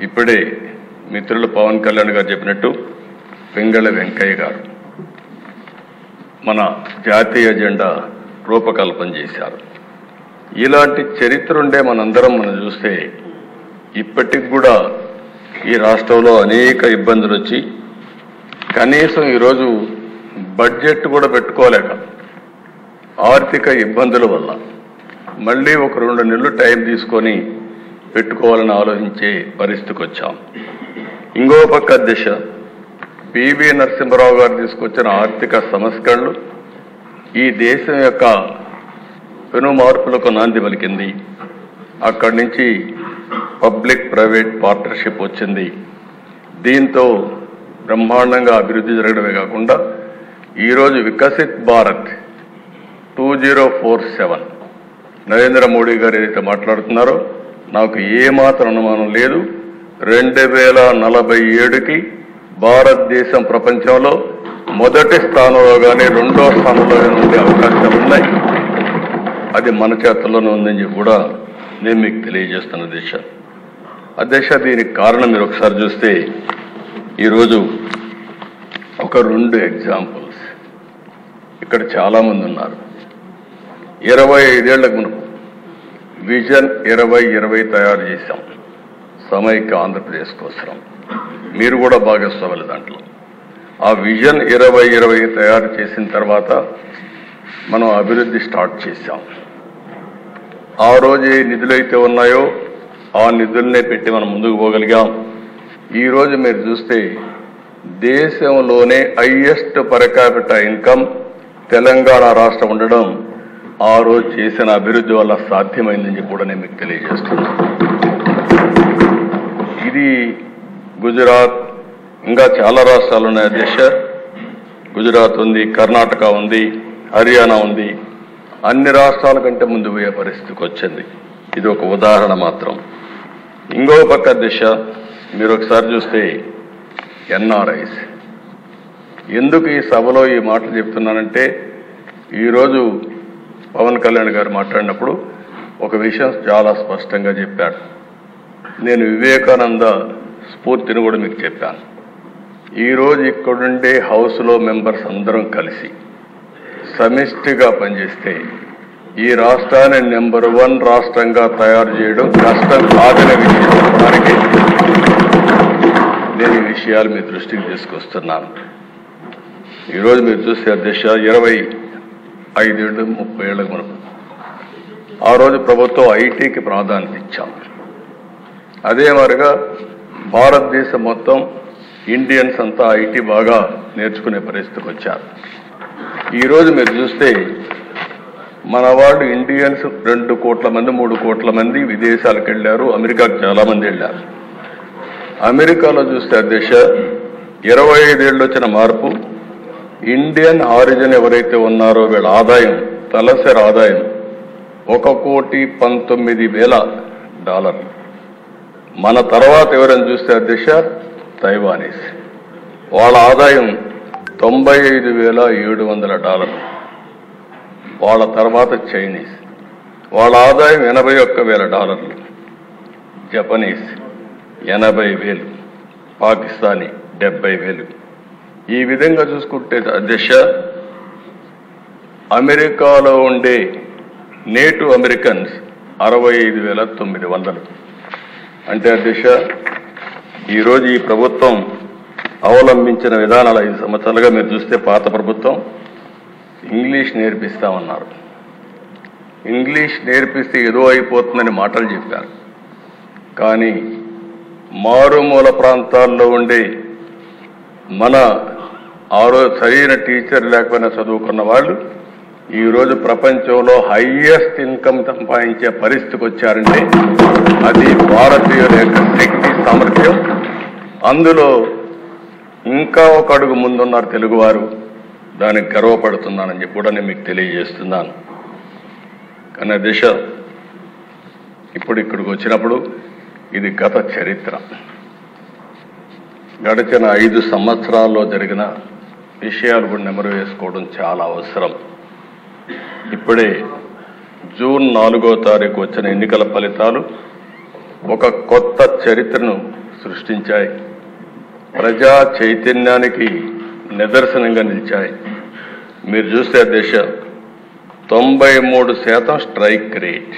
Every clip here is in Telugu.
ఇప్పుడే మిత్రులు పవన్ కళ్యాణ్ గారు చెప్పినట్టు పింగళ వెంకయ్య గారు మన జాతీయ జెండా రూపకల్పన చేశారు. ఇలాంటి చరిత్ర ఉండే మనం చూస్తే ఇప్పటికి కూడా ఈ రాష్ట్రంలో అనేక ఇబ్బందులు వచ్చి కనీసం ఈరోజు బడ్జెట్ కూడా పెట్టుకోలేక ఆర్థిక ఇబ్బందుల వల్ల మళ్ళీ ఒక 2 నెలలు టైం తీసుకొని పెట్టుకోవాలని ఆలోచించే పరిస్థితికి వచ్చాం. ఇంకో పక్క దిశ పివి నరసింహారావు గారు తీసుకొచ్చిన ఆర్థిక సంస్కరణలు ఈ దేశం యొక్క పెను మార్పులకు నాంది పలికింది. అక్కడి నుంచి పబ్లిక్ ప్రైవేట్ పార్ట్నర్షిప్ వచ్చింది. దీంతో బ్రహ్మాండంగా అభివృద్ధి జరగడమే కాకుండా ఈరోజు వికసిత్ భారత్ 2047 నరేంద్ర మోడీ గారు ఏదైతే మాట్లాడుతున్నారో నాకు ఏమాత్రం అనుమానం లేదు. 2047కి భారతదేశం ప్రపంచంలో మొదటి స్థానంలో కానీ 2వ స్థానంలో కానీ ఉండే అవకాశాలు ఉన్నాయి. అది మన చేతుల్లోనే ఉందని కూడా నేను మీకు తెలియజేస్తున్న అధ్యక్ష. దీనికి కారణం మీరు ఒకసారి చూస్తే ఈరోజు ఒక 2 ఎగ్జాంపుల్స్ ఇక్కడ చాలామంది ఉన్నారు. 25 ఏళ్లకు మునుపు విజన్ 2020 తయారు చేశాం సమైక్య ఆంధ్రప్రదేశ్ కోసం. మీరు కూడా భాగస్వాములు దాంట్లో. ఆ విజన్ 2020 తయారు చేసిన తర్వాత మనం అభివృద్ధి స్టార్ట్ చేశాం. ఆ రోజు ఏ నిధులైతే ఉన్నాయో ఆ నిధులనే పెట్టి మనం ముందుకు పోగలిగాం. ఈరోజు మీరు చూస్తే దేశంలోనే highest per capita income Telangana రాష్ట్రం ఉండడం ఆ రోజు చేసిన అభివృద్ధి వల్ల సాధ్యమైందని కూడా నేను మీకు తెలియజేస్తున్నాను. ఇది గుజరాత్, ఇంకా చాలా రాష్ట్రాలు ఉన్నాయి అధ్యక్ష. గుజరాత్ ఉంది, కర్ణాటక ఉంది, హర్యానా ఉంది. అన్ని రాష్ట్రాల కంటే ముందు పోయే పరిస్థితికి వచ్చింది. ఇది ఒక ఉదాహరణ మాత్రం. ఇంకో పక్క అధ్యక్ష మీరు ఒకసారి చూస్తే ఎన్ఆర్ఐస్, ఎందుకు ఈ సభలో ఈ మాటలు చెప్తున్నానంటే ఈరోజు పవన్ కళ్యాణ్ గారు మాట్లాడినప్పుడు ఒక విషయం చాలా స్పష్టంగా చెప్పాడు. నేను వివేకానంద స్ఫూర్తిని కూడా మీకు చెప్పాను. ఈరోజు ఇక్కడుండే హౌస్లో మెంబర్స్ అందరం కలిసి సమిష్టిగా పనిచేస్తే ఈ రాష్ట్రాన్ని నెంబర్ 1 రాష్ట్రంగా తయారు చేయడం కష్టం కాదనే విషయానికి నేను ఈ విషయాలు మీ దృష్టికి తీసుకొస్తున్నాను. ఈరోజు మీరు చూస్తే అధ్యక్ష 25 ఏళ్ళు 30 ఏళ్ళకు మనకు ఆ రోజు ప్రభుత్వం ఐటీకి ప్రాధాన్యత ఇచ్చాం. అదే మరిగా భారతదేశం మొత్తం ఇండియన్స్ అంతా ఐటీ బాగా నేర్చుకునే పరిస్థితికి వచ్చారు. ఈరోజు మీరు చూస్తే మన వాళ్ళు ఇండియన్స్ 2 కోట్ల మంది 3 కోట్ల మంది విదేశాలకు వెళ్ళారు. అమెరికాకు చాలా మంది వెళ్ళారు. అమెరికాలో చూస్తే అధ్యక్ష 25 ఏళ్ళు వచ్చిన మార్పు, ఇండియన్ ఆరిజిన్ ఎవరైతే ఉన్నారో వీళ్ళ ఆదాయం, తలసరి ఆదాయం $1,19,000. మన తర్వాత ఎవరైనా చూస్తే అధ్యక్ష తైవానీస్, వాళ్ళ ఆదాయం $95,700. వాళ్ళ తర్వాత చైనీస్, వాళ్ళ ఆదాయం $81,000. జపనీస్ 80,000, పాకిస్తానీ 70,000. ఈ విధంగా చూసుకుంటే అధ్యక్ష అమెరికాలో ఉండే నేటివ్ అమెరికన్స్ 65,900. అంటే అధ్యక్ష ఈరోజు ఈ ప్రభుత్వం అవలంబించిన విధానాలు 5 సంవత్సరాలుగా మీరు చూస్తే పాత ప్రభుత్వం ఇంగ్లీష్ నేర్పిస్తామన్నారు. ఇంగ్లీష్ నేర్పిస్తే ఏదో అయిపోతుందని మాటలు చెప్పారు. కానీ మారుమూల ప్రాంతాల్లో ఉండే మన సరైన టీచర్ లేకపోయినా చదువుకున్న వాళ్ళు ఈరోజు ప్రపంచంలో హైయెస్ట్ ఇన్కమ్ సంపాదించే పరిస్థితికి వచ్చారంటే అది భారతీయుల యొక్క శక్తి సామర్థ్యం. అందులో ఇంకా ఒక అడుగు ముందున్నారు తెలుగువారు. దానికి గర్వపడుతున్నానని చెప్పి కూడా నేను మీకు తెలియజేస్తున్నాను. కానీ దిశ ఇప్పుడు ఇక్కడికి వచ్చినప్పుడు ఇది గత చరిత్ర. గడిచిన 5 సంవత్సరాల్లో జరిగిన విషయాలు కూడా నెమరు వేసుకోవడం చాలా అవసరం. ఇప్పుడే జూన్ 4వ తారీఖు వచ్చిన ఎన్నికల ఫలితాలు ఒక కొత్త చరిత్రను సృష్టించాయి, ప్రజా చైతన్యానికి నిదర్శనంగా నిలిచాయి. మీరు చూస్తే దేశ 93% స్ట్రైక్ రేట్,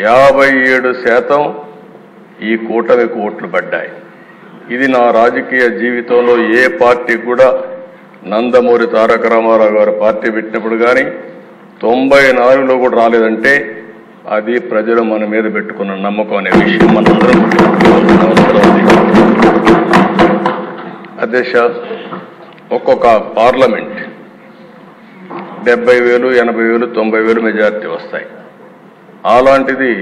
57% ఈ కూటమికి ఓట్లు పడ్డాయి. ఇది నా రాజకీయ జీవితంలో ఏ పార్టీ కూడా, నందమూరి తారక రామారావు గారు పార్టీ పెట్టినప్పుడు కానీ 94లో కూడా రాలేదంటే అది ప్రజలు మన మీద పెట్టుకున్న నమ్మకం అనే విషయం మనందరం గుర్తుంచుకోవాల్సిన అవసరం ఉంది. అధ్యక్ష, ఒక్కొక్క పార్లమెంట్ 70,000, 80,000, 90,000 మెజారిటీ వస్తాయి. అలాంటిది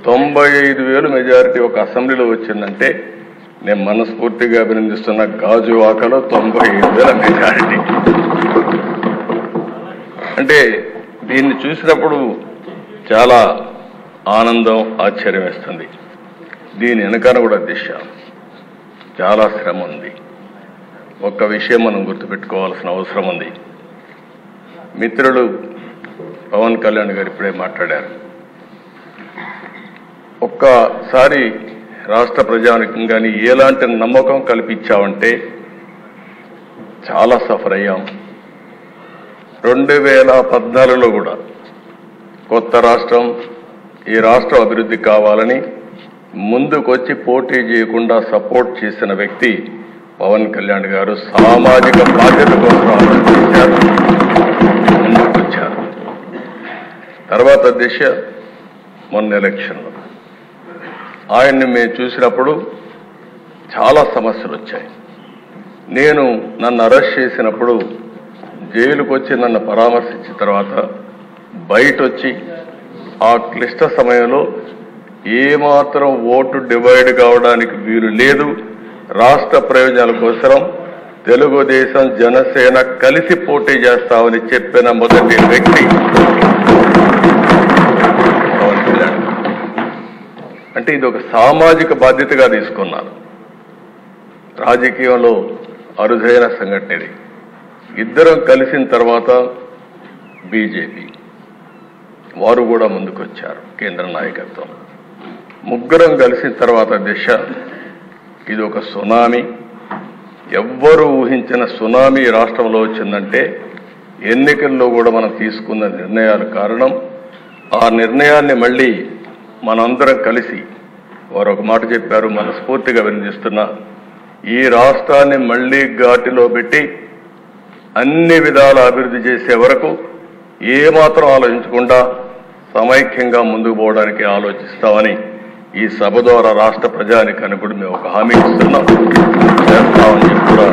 95,000 మెజారిటీ ఒక అసెంబ్లీలో వచ్చిందంటే నేను మనస్ఫూర్తిగా అభినందిస్తున్న. గాజువాకలో 95,000 మెజారిటీ అంటే దీన్ని చూసినప్పుడు చాలా ఆనందం, ఆశ్చర్యం వేస్తుంది. దీని వెనకాల కూడా దిశ చాలా శ్రమ ఉంది. ఒక్క విషయం మనం గుర్తుపెట్టుకోవాల్సిన అవసరం ఉంది. మిత్రులు పవన్ కళ్యాణ్ గారు ఇప్పుడే మాట్లాడారు. ఒక్కసారి రాష్ట్ర ప్రజానికి కానీ ఎలాంటి నమ్మకం కల్పించామంటే చాలా సఫర్ అయ్యాం. 2014లో కూడా కొత్త రాష్ట్రం, ఈ రాష్ట్రం అభివృద్ధి కావాలని ముందుకొచ్చి పోటీ చేయకుండా సపోర్ట్ చేసిన వ్యక్తి పవన్ కళ్యాణ్ గారు. సామాజిక బాధ్యత కోసం ఆలోచించారు, ముందుకొచ్చారు. తర్వాత దిశ మొన్న ఎలక్షన్లో ఆయన్ని మేము చూసినప్పుడు చాలా సమస్యలు వచ్చాయి. నన్ను అరెస్ట్ చేసినప్పుడు జైలుకు వచ్చి నన్ను పరామర్శించిన తర్వాత బయట వచ్చి ఆ క్లిష్ట సమయంలో ఏమాత్రం ఓటు డివైడ్ కావడానికి వీలు లేదు, రాష్ట్ర ప్రయోజనాల కోసం తెలుగుదేశం జనసేన కలిసి పోటీ చేస్తామని చెప్పిన మొదటి వ్యక్తి పవన్ కళ్యాణ్. అంటే ఇది ఒక సామాజిక బాధ్యతగా తీసుకున్నారు. రాజకీయంలో అరుదైన సంఘటన ఇది. ఇద్దరం కలిసిన తర్వాత బీజేపీ వారు కూడా ముందుకొచ్చారు, కేంద్ర నాయకత్వం. ముగ్గురం కలిసిన తర్వాత దిశ ఇది ఒక సునామీ. ఎవ్వరూ ఊహించిన సునామీ రాష్ట్రంలో వచ్చిందంటే ఎన్నికల్లో కూడా మనం తీసుకున్న నిర్ణయాలు కారణం. ఆ నిర్ణయాన్ని మళ్ళీ మనందరం కలిసి వారు ఒక మాట చెప్పారు, మనస్ఫూర్తిగా అభినందిస్తున్నా. ఈ రాష్ట్రాన్ని మళ్లీ ఘాటిలో పెట్టి అన్ని విధాల అభివృద్ధి చేసే వరకు ఏమాత్రం ఆలోచించకుండా సమైక్యంగా ముందుకు పోవడానికి ఆలోచిస్తామని ఈ సభ ద్వారా రాష్ట్ర ప్రజానికానికి కూడా మేము ఒక హామీ ఇస్తున్నాం, చేస్తామని చెప్పి కూడా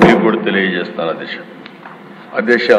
మీకు కూడా తెలియజేస్తున్నాను. అధ్యక్ష